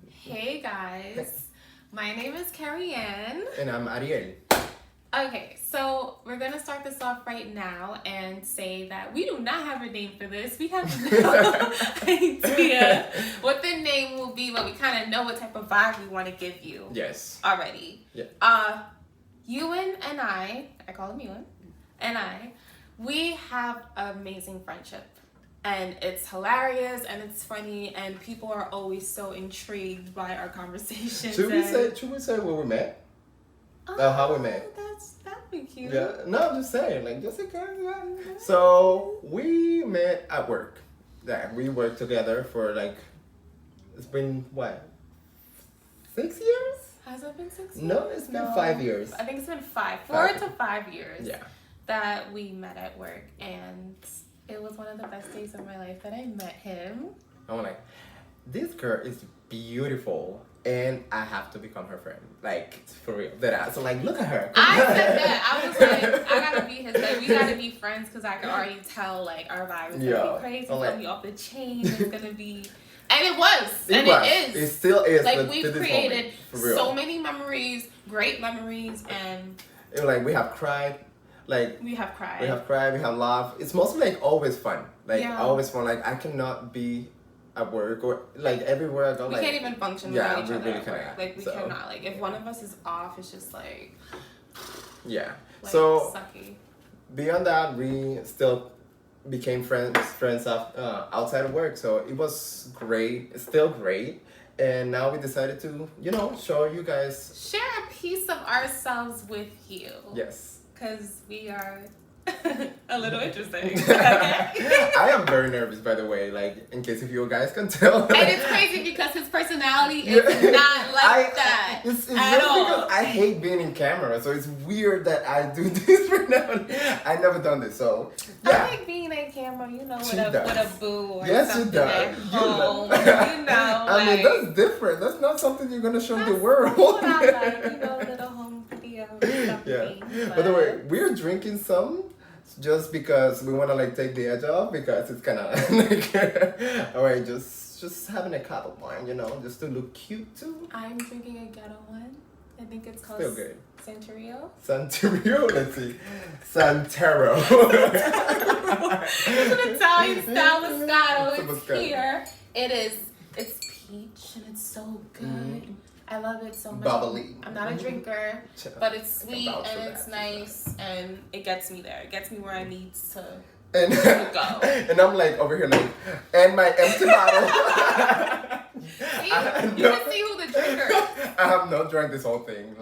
Hey guys, my name is Carrie Ann. And I'm Ariel. Okay, so we're gonna start this off right now and say that we do not have a name for this. We have no idea what the name will be, but we kind of know what type of vibe we want to give you. Yes. Already. Yeah. Ewan and I call him Ewan, and we have amazing friendship. And it's hilarious and it's funny and people are always so intrigued by our conversations. Should we say where we met? How we met? That'd be cute. Yeah. No, I'm just saying, just okay. Yeah. So we met at work. Yeah, we worked together for it's been what? 6 years? Has it been 6 years? No, it's been 5 years. I think it's been 4 to 5 years. Yeah. That we met at work, and it was one of the best days of my life that I met him. I'm like, this girl is beautiful, and I have to become her friend. For real. So look at her. I said that. I was like, I gotta be his. We gotta be friends because I can already tell our vibe is gonna be crazy. It's gonna be off the chain. It's gonna be, and it was, it is. It still is. We've created so many memories, great memories, and we have cried. We have cried. We have laughed. It's mostly always fun. Always fun. I cannot be at work or everywhere I go. We can't even function without each other really at work. We cannot. If one of us is off, it's just yeah. So sucky. Beyond that, we still became friends outside of work. So it was great. It's still great. And now we decided to, show you guys. Share a piece of ourselves with you. Yes. Because we are a little interesting. I am very nervous, by the way, in case if you guys can tell. And it's crazy because his personality is not that it's just at all. Because I hate being in camera, so it's weird that I do this right now. I never done this, so yeah. I like being in camera, with a boo or yes, something at home. I mean, that's different. That's not something you're gonna show the world. That's what I like, little home video. Yeah. By the way, we're drinking some just because we want to take the edge off because it's kind of all right, just having a cup of wine, just to look cute too. I'm drinking a ghetto one. I think it's called still good. Santerio. Let's see. Santero. It's an Italian style Moscato. It's here. It's peach and it's so good. Mm-hmm. I love it so much. Bubbly. I'm not a drinker, but it's sweet and it's nice and it gets me there. It gets me where I need to go. And I'm over here and my empty bottle. See? You can see who the drinker is. I have not drank this whole thing.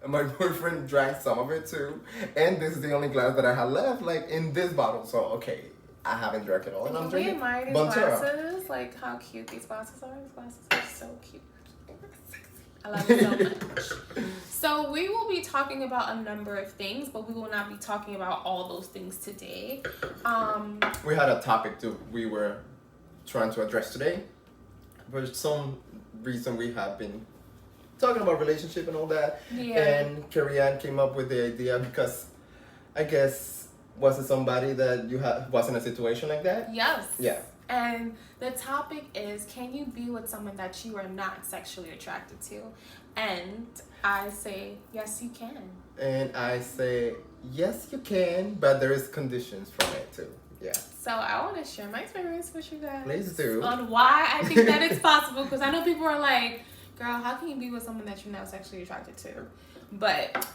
My boyfriend drank some of it too. And this is the only glass that I have left, in this bottle. So, okay, I haven't drank it all. And I'm drinking. We admire these glasses, how cute these glasses are. These glasses are so cute. I love it so much. So we will be talking about a number of things, but we will not be talking about all those things today. We had a topic we were trying to address today. For some reason, we have been talking about relationship and all that. Yeah. And Carrie Ann came up with the idea because, I guess, was it somebody that you was in a situation like that? Yes. Yeah. And the topic is, can you be with someone that you are not sexually attracted to? And I say, yes, you can. And I say, yes, you can, but there is conditions from it too. Yeah. So I want to share my experience with you guys. Please do. On why I think that it's possible. Because I know people are like, girl, how can you be with someone that you're not sexually attracted to? But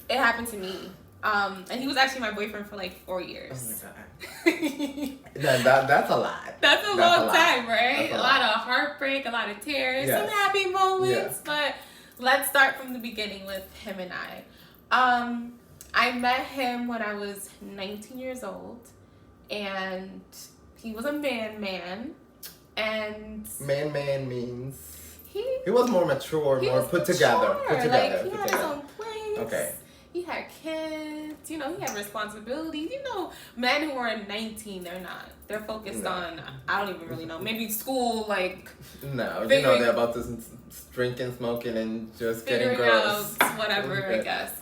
it happened to me. And he was actually my boyfriend for 4 years. Oh my God. That's a lot. That's a long time, right? A lot of heartbreak, a lot of tears, some happy moments. But let's start from the beginning with him and I. I met him when I was 19 years old. And he was a man. And man means he was more mature, more put together. He had his own place. Okay. He had kids, he had responsibilities. Men who are 19, they're not. They're focused on, I don't even really know, maybe school, No, they're about to drinking, smoking, and just getting girls. Out whatever, I guess.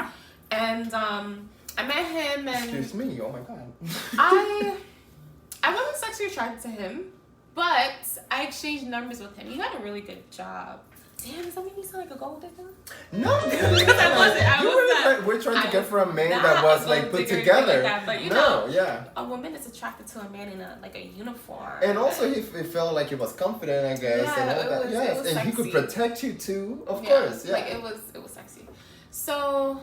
And I met him and... Excuse me, oh my God. I wasn't sexually attracted to him, But I exchanged numbers with him. He got a really good job. Damn, does that make me sound like a gold digger? No, we're trying to get for a man that was like put together. Like that, but you know, a woman is attracted to a man in a uniform. And also, he felt like he was confident, I guess. Yeah, and all that. was, yes, it was and sexy. He could protect you too, of course. Yeah, like it was sexy. So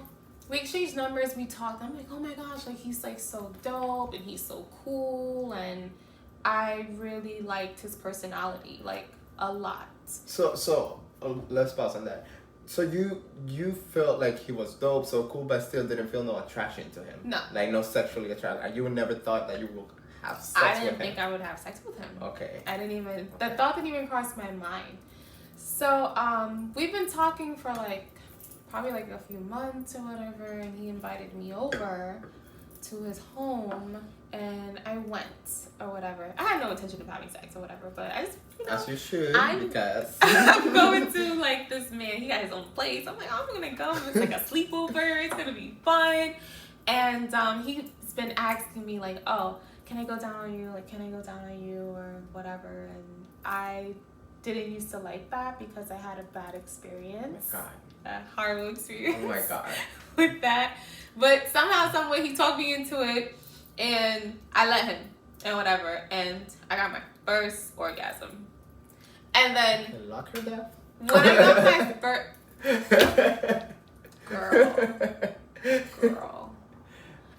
we exchanged numbers. We talked. I'm like, oh my gosh, like he's like so dope and he's so cool, and I really liked his personality like a lot. So. Let's pause on that. So you felt like he was dope, so cool, but still didn't feel no attraction to him. No. Like no sexually attraction. You never thought that you would have sex with him. I didn't think I would have sex with him. Okay. I didn't even. The thought didn't even cross my mind. So we've been talking for like probably like a few months or whatever, and he invited me over to his home, and I went or whatever. I had no intention of having sex or whatever, but I just, you know, as you should, because I'm going to like this man. He got his own place. I'm like, I'm gonna go. It's like a sleepover. It's gonna be fun. And he's been asking me like, oh, can I go down on you? Like, can I go down on you or whatever? And I didn't used to like that because I had a bad experience. Oh my God. A horrible experience. Oh my God. With that. But somehow, some way, he talked me into it, and I let him, and whatever, and I got my first orgasm. And then Can lock her down? when I got my first girl,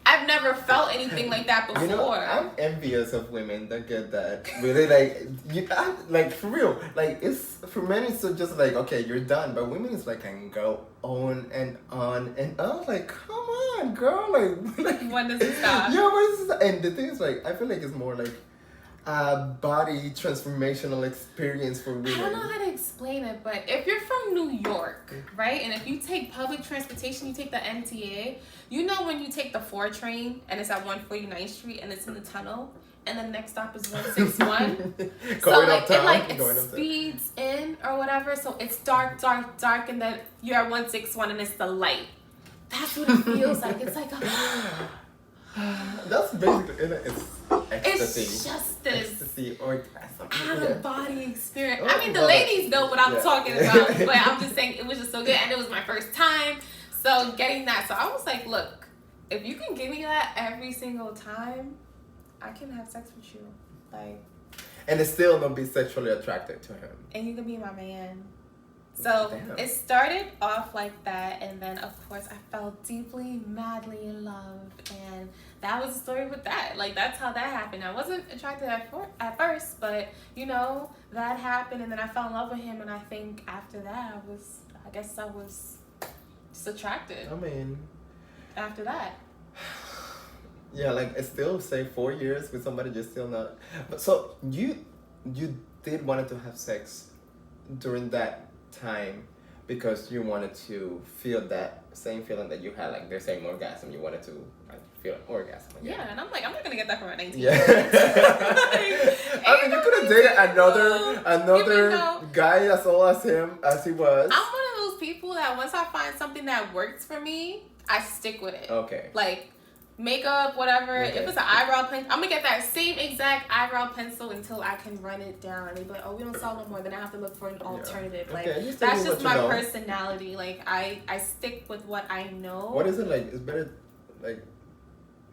I've never felt anything like that before. You know, I'm envious of women that get that. Really, like for real. Like it's for men, it's just like okay, you're done. But women, it's like can go on and on and on. Like come on, girl. Like when does it stop? Yeah, when does it stop? And the thing is, like I feel like it's more like a body transformational experience for women. I don't know how to explain it, but if you're from New York, right, and if you take public transportation, you take the MTA, you know when you take the 4 train and it's at 149th Street and it's in the tunnel, and the next stop is 161. So like it speeds in or whatever, so it's dark, and then you're at 161 and it's the light. That's what it feels like. It's like that's basically it's ecstasy. It's just this ecstasy orgasm. Out of body experience. I mean, the ladies know what I'm talking about, but I'm just saying it was just so good, and it was my first time. So getting that, so I was like, look, if you can give me that every single time, I can have sex with you, like. And it's still not be sexually attracted to him. And you can be my man. So it started off like that, and then of course I fell deeply, madly in love, and that was the story with that. Like that's how that happened. I wasn't attracted at first, but you know that happened, and then I fell in love with him, and I think after that I guess I was just attracted. I mean, after that. Yeah, like I still say 4 years with somebody you're still not. But so you did wanted to have sex during that time because you wanted to feel that same feeling that you had, like the same orgasm. You wanted to like feel an orgasm again. Yeah, and I'm like, I'm not gonna get that from a 19. Yeah. I mean, you could have dated another guy as old as him as he was. I'm one of those people that once I find something that works for me, I stick with it. Okay. Like makeup, whatever. Okay. If it's an eyebrow pencil, I'm gonna get that same exact eyebrow pencil until I can run it down. And they be like, oh, we don't sell no more. Then I have to look for an alternative. Like that's just my personality. Like I stick with what I know. What is it like? It's better, like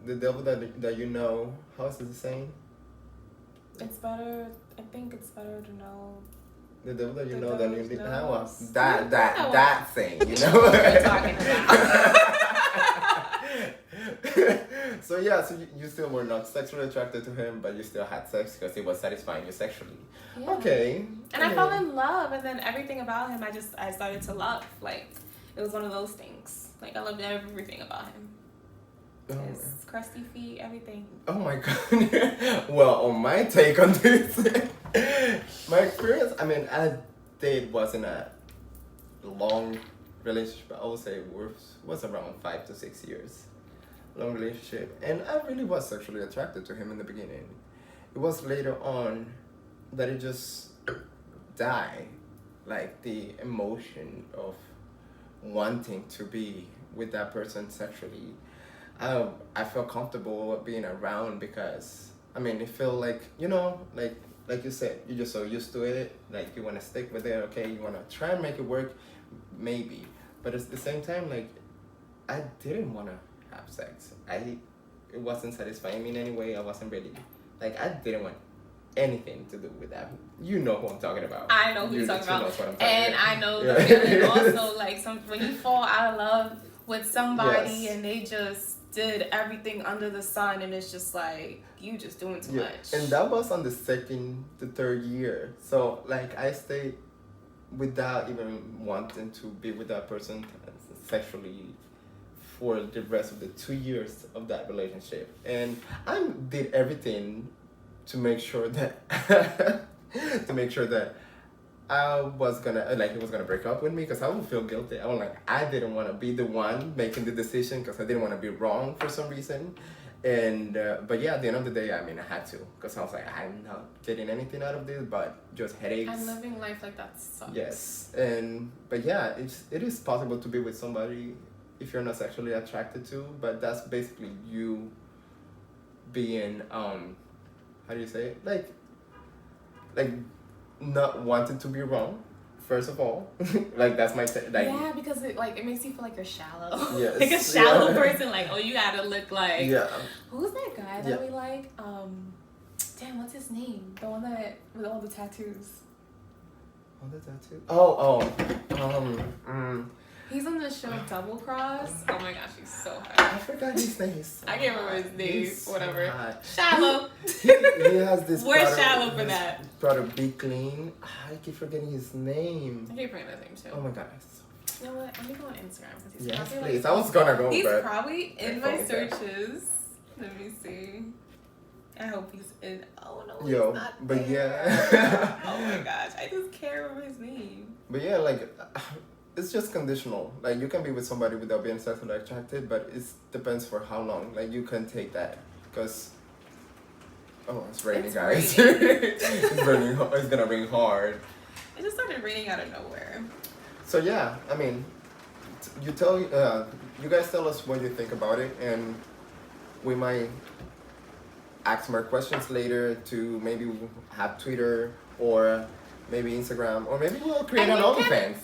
the devil that you know. How is it the saying? It's better. I think it's better to know. The devil that you know than you know. That thing. You know what we're talking about. So yeah, so you still were not sexually attracted to him, but you still had sex because he was satisfying you sexually. Yeah. Okay. And I fell in love, and then everything about him, I started to love. Like it was one of those things. Like I loved everything about him. His crusty feet, everything. Oh my God. Well, on my take on this, my experience. I mean, I wasn't a long relationship. I would say it was around 5 to 6 years. Long relationship, and I really was sexually attracted to him in the beginning. It was later on that it just died, like the emotion of wanting to be with that person sexually. I felt comfortable being around because I mean it felt like, you know, like like you said, you're just so used to it. Like you want to stick with it. Okay, you want to try and make it work, maybe. But at the same time, like I didn't want to have sex. It wasn't satisfying me in any way. I wasn't ready. Like I didn't want anything to do with that. You know who I'm talking about. I know who you're talking about. And about. I know the feeling also, like when you fall out of love with somebody and they just did everything under the sun and it's just like you just doing too much. And that was on the third year. So like I stayed without even wanting to be with that person sexually for the rest of the 2 years of that relationship. And I did everything to make sure that I was gonna he was gonna break up with me because I would feel guilty. I was like, I didn't want to be the one making the decision because I didn't want to be wrong for some reason. And but yeah, at the end of the day, I mean, I had to because I was like, I'm not getting anything out of this, but just headaches. And living life like that sucks. Yes, but yeah, it is possible to be with somebody if you're not sexually attracted to, but that's basically you being how do you say it? Like not wanting to be wrong, first of all. Like that's my yeah, because it makes you feel like you're shallow. Yes. Like a shallow person. Like, oh, you gotta look like. Yeah. Who's that guy that we like? Damn, what's his name? The one that with all the tattoos. All the tattoos. He's on the show Double Cross. Oh my gosh, he's so hot. I forgot his name. I can't remember his name. Whatever. So shallow. He has this. We're shallow for that. Product Be Clean. I keep forgetting his name. I keep forgetting that name too. Oh my gosh. You know what? Let me go on Instagram because he's yes, probably please. I was gonna go. He's but probably in my searches. Let me see. I hope he's in. Oh no, he's not but there. yeah. Oh my gosh, I just can't remember his name. But yeah, like it's just conditional. Like you can be with somebody without being sexually attracted, but it depends for how long. Like you can take that because it's raining, guys. It's raining. It's gonna rain hard. It just started raining out of nowhere. So yeah, I mean, you guys tell us what you think about it, and we might ask more questions later to maybe have Twitter or maybe Instagram, or maybe we'll create an OnlyFans.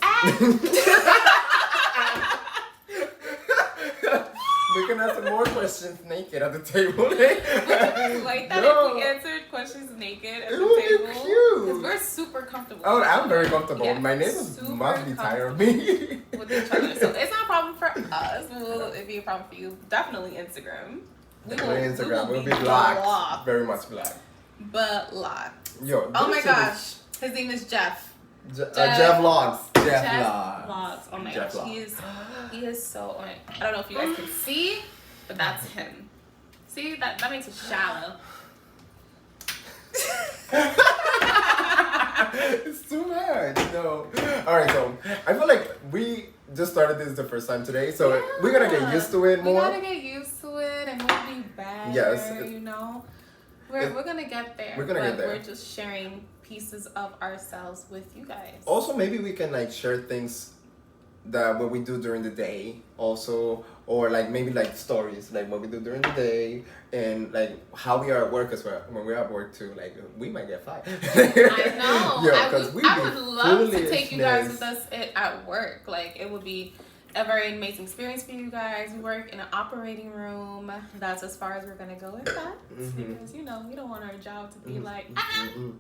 We can answer more questions naked at the table. Would you guys like that if we answered questions naked at the table? It would be cute. Because we're super comfortable. Oh, I'm very comfortable. Yeah, my neighbors must be tired of me. With each other. So it's not a problem for us. It'd be a problem for you. Definitely Instagram. We'll be blocked. Very much black. But locked. Yo. Oh my gosh. His name is Jeff. Jeff Vlogs. Jeff Vlogs. Oh my Jeff gosh. He is so. I don't know if you guys can see, but that's him. See, that makes it shallow. It's too much. No. Alright, so I feel like we just started this the first time today, so we're gonna get used to it more. We gotta get used to it and we'll be better. Yes. You know? We're gonna get there. We're gonna get there. We're just sharing pieces of ourselves with you guys. Also, maybe we can share things that what we do during the day also, or maybe stories what we do during the day, and how we are at work as well. When we're at work too, we might get fired. I know. Yo, I would love to take you guys with us at work. It would be a very amazing experience for you guys. We work in an operating room. That's as far as we're gonna go with that. Because we don't want our job to be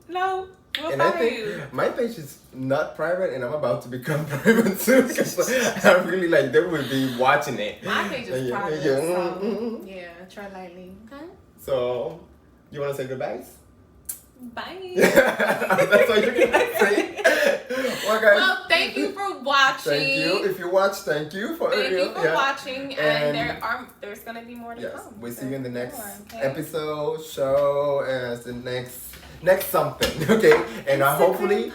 no, we'll fire you. My page is not private, and I'm about to become private too. Because I really they will be watching it. My page is private. So, try lightly. Okay. So, you wanna say goodbyes? Bye. That's all you're gonna say. Well, thank you for watching. Thank you. If you watch, thank you for watching. And there's gonna be more to come. We'll see you in the next episode, show, as the next something. Okay, and hopefully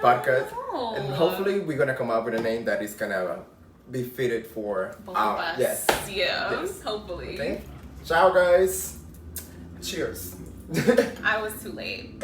podcast, and hopefully we're gonna come up with a name that is gonna be fitted for both of us. Yes. Hopefully. Okay. Ciao, guys. Cheers. I was too late.